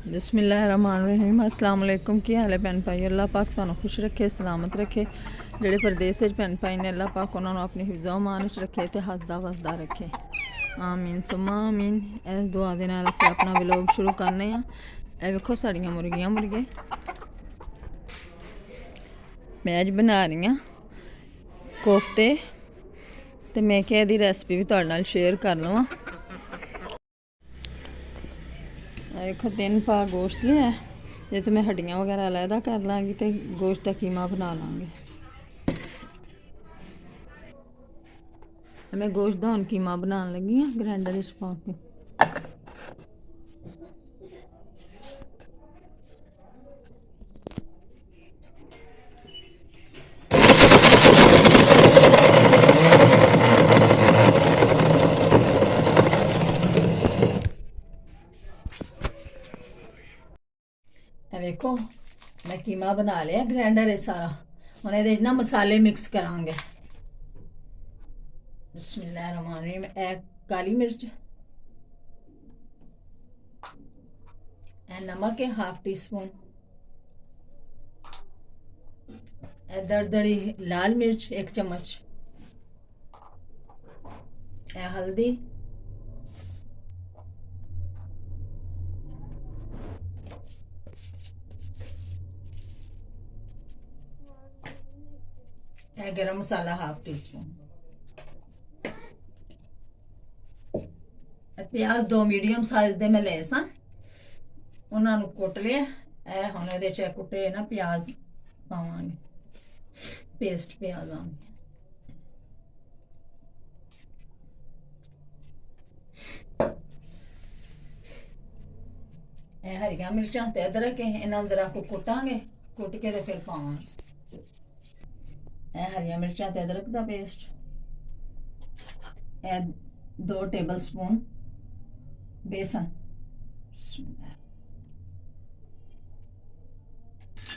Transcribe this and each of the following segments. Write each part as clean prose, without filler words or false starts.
बिस्मिल्लाहिर्रहमानिर्रहीम अस्सलाम वालेकुम। की हाल है भैन भाई? अल्लाह पाक तुहानू खुश रखे, सलामत रखे। ਜਿਹੜੇ परदेस भैन भाई ने अल्लाह पाक उन्होंने अपनी हिफ्ज़ो अमान रखे तो हसदा वसदा रखे। आमीन सुमा आमीन। इस दुआ के नाल असीं अपना व्लॉग शुरू करने। ये वेखो साड़ियाँ मुर्गियाँ मुर्गे मैं अज बना रही हाँ कोफ्ते, तो मैं क्या दी रेसिपी भी तुहाडे नाल शेयर कर लवां। देखो 3 पा गोश्त लिया, ये तो मैं हड्डियाँ वगैरह अलहदा कर लाँगी तो गोश्त का कीमा बना लाँगे। मैं गोश्त का हुण कीमा बनाने लगी हाँ ग्राइंडर पा के। देखो मैं कीमा बना लिया ग्राइंडर है सारा। हुण इहदे ना मसाले मिक्स करांगे। बिस्मिल्लाहिर्रहमानिर्रहीम। काली मिर्च, नमक है हाफ टी स्पून, दरदरी लाल मिर्च 1 चम्मच, हल्दी, गरम मसाला हाफ टी स्पून, प्याज 2 मीडियम साइज दे मैं ले सन, उन्होंने कुट लिया। हुण इहदे च कुटे ना प्याज पावांगे, पेस्ट प्याज़ां दी। हरियां मिर्चां ते अदरक है, इन्हां जरा को कुटांगे, कुट के ते फिर पावांगे। हरियां मिर्चां ते अदरक दा पेस्ट, 2 टेबल स्पून बेसन।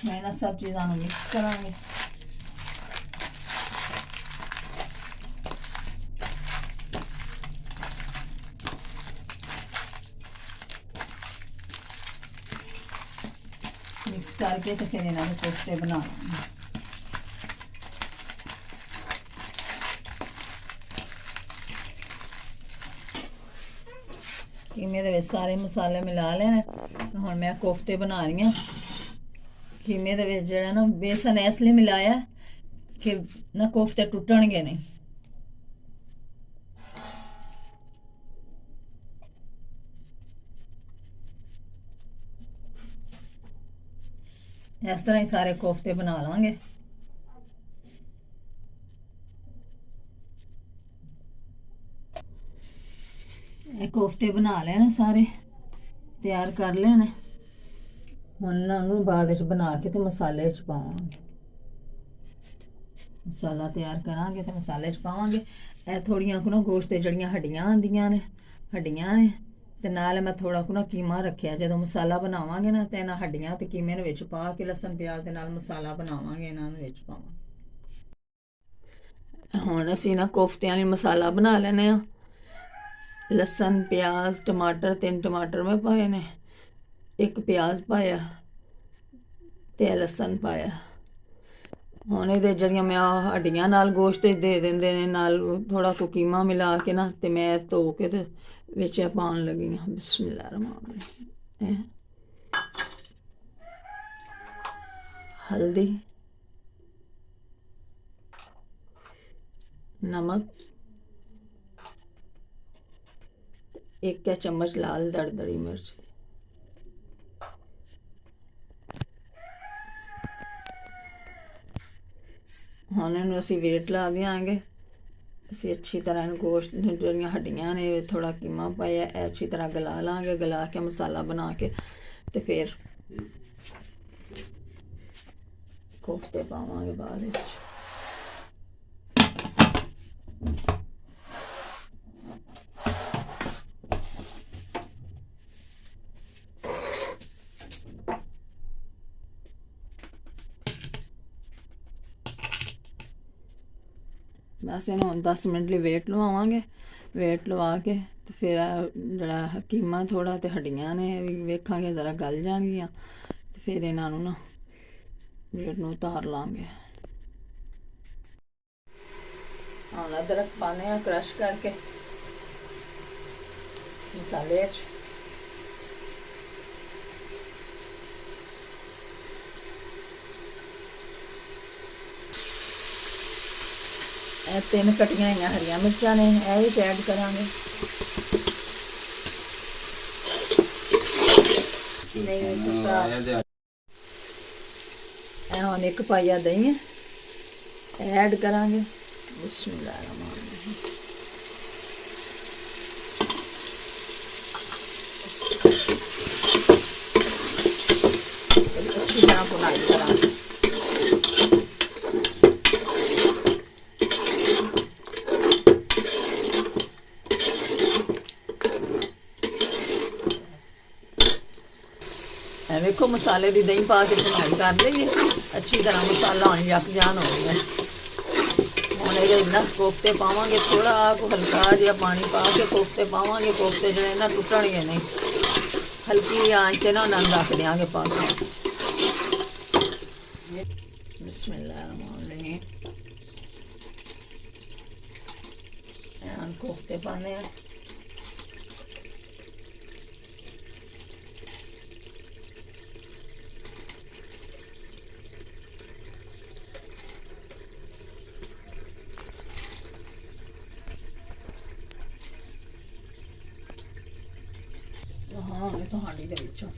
मैं इन्हां सब चीज़ां नूं मिक्स करांगे। मिक्स करके तो फिर इन्होंने कोफ्ते बना लेंगे। कीमे दे सारे मसाले मिला लेने। हुण मैं कोफ्ते बना रही हूँ। कीमे दे जिहड़ा ना बेसन इसलिए मिलाया कि ना कोफ्ते टुटणगे नहीं। इस तरह ही सारे कोफ्ते बना लांगे। कोफ्ते बना लेने सारे, तैयार कर लेने। हुण इन्हां बाद विच बना के ते मसाले च पावांगे। मसाला तैयार करांगे तो मसाले च पावांगे। थोड़ियां को ना गोश्त जड़ियां हड्डियां आंदियां ने, हड्डियां ने ते नाल मैं थोड़ा को ना कीमा रखिया। जदों मसाला बनावांगे ना ते इन्हां हड्डियां ते कीमे नूं विच पा के लसन प्याज दे नाल मसाला बनावांगे, इन्हां नूं विच पावांगे। हुण असीं ना कोफ्तियां लई मसाला बना लैने आ। लसन प्याज टमाटर 3 टमाटर मैं पाए ने, 1 प्याज पाया ते लसन पाया। हुण इहदे जड़ियां मैं हड्डियां नाल गोश्त दे दिंदे ने, नाल थोड़ा को कीमा मिला के ना ते मैं धो के ते विच पाउण लगी हाँ। बिस्मिल्लाहिर्रहमानिर्रहीम। हल्दी, नमक, 1 चम्मच लाल दरदरी मिर्च। हुण इहनूं असीं वेट ला देंगे। असीं अच्छी तरह इन गोश्त जड़ियां हड्डियां ने थोड़ा कीमा पाया, अच्छी तरह गला लांगे। गला के मसाला बना के तो फिर कोफ्ते पावांगे बाद विच। बस इन्हूं 10 मिनट लिए वेट लवावांगे वेट लवा के तो फिर जरा कीमा थोड़ा तो हड्डियां ने भी वेखांगे जरा गल जाणगियां तो फिर इन्हां नूं ना वेट नूं उतार लांगे। हुण अदरक पाने क्रश करके मसाले च। तीन कटियां हुई हरिया मिर्चां ने यह भी ऐड करांगे। हुण एक पाइया दही ऐड करांगे। बिस्मिल्लाहिर्रहमानिर्रहीम। अच्छी तरह भुनाई करांगे। देखो मसाले की दही पा के भुनाई कर लीए अच्छी तरह मसाला हम यकजान हो गया। हम ये इन्ना कोफ्ते पावांगे थोड़ा हल्का जिहा पानी पा के कोफ्ते पावांगे। कोफ्ते जो ना टुटणगे नहीं हल्की आंच से ना उन्होंने रख देंगे पा के। बिस्मिल्लाहिर्रहमानिर्रहीम। कोफ्ते पाने तो हांडी दे विचों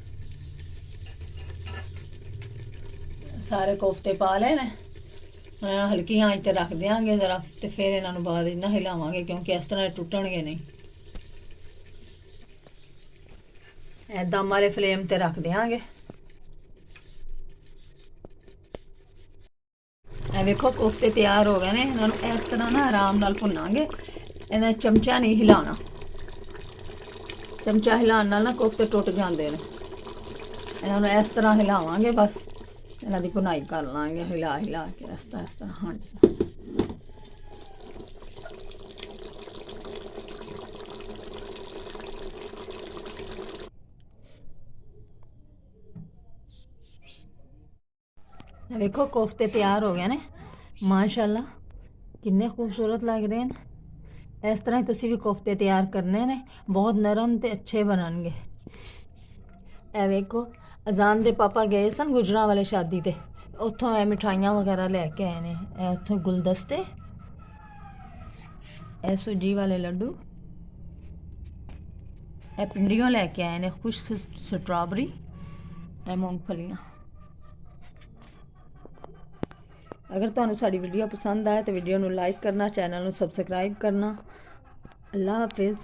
सारे कोफ्ते पा ले ने हल्की आंच ते रख देंगे जरा तो फिर इन्हों बाद इन्ना हिलावांगे क्योंकि इस तरह टुटणगे नहीं। दम वाले फ्लेम ते रख देंगे। देखो कोफ्ते तैयार हो गए ने। इन्होंने इस तरह ना आराम नाल भुनांगे। इन्हें चमचा नहीं हिलाना। चमचा हिलाने नाल ना कोफ्ते टुट जाते हैं। इन्होंने इस तरह हिलावांगे बस इन्हों की भुनाई कर लाँगे हिला हिला के इस तरह। हाँ जी देखो कोफ्ते तैयार हो गए ने माशाल्लाह किन्ने खूबसूरत लग रहे हैं। इस तरह ही तुसी भी कोफ्ते तैयार करने ने बहुत नरम ते अच्छे बननगे। ए वेखो अजान दे पापा गए सन गुजरा वाले शादी ते उत्थों ए मिठाइयां वगैरह लैके आए ने। उत्थों गुलदस्ते ए सूजी वाले लड्डू ए पिंडियों लैके आए ने खुश स्ट्रॉबेरी ए मूंगफलियां। अगर तुहानू साडी वीडियो पसंद आए तो वीडियो नू लाइक करना चैनल नू सबसक्राइब करना। अल्लाह हाफिज़।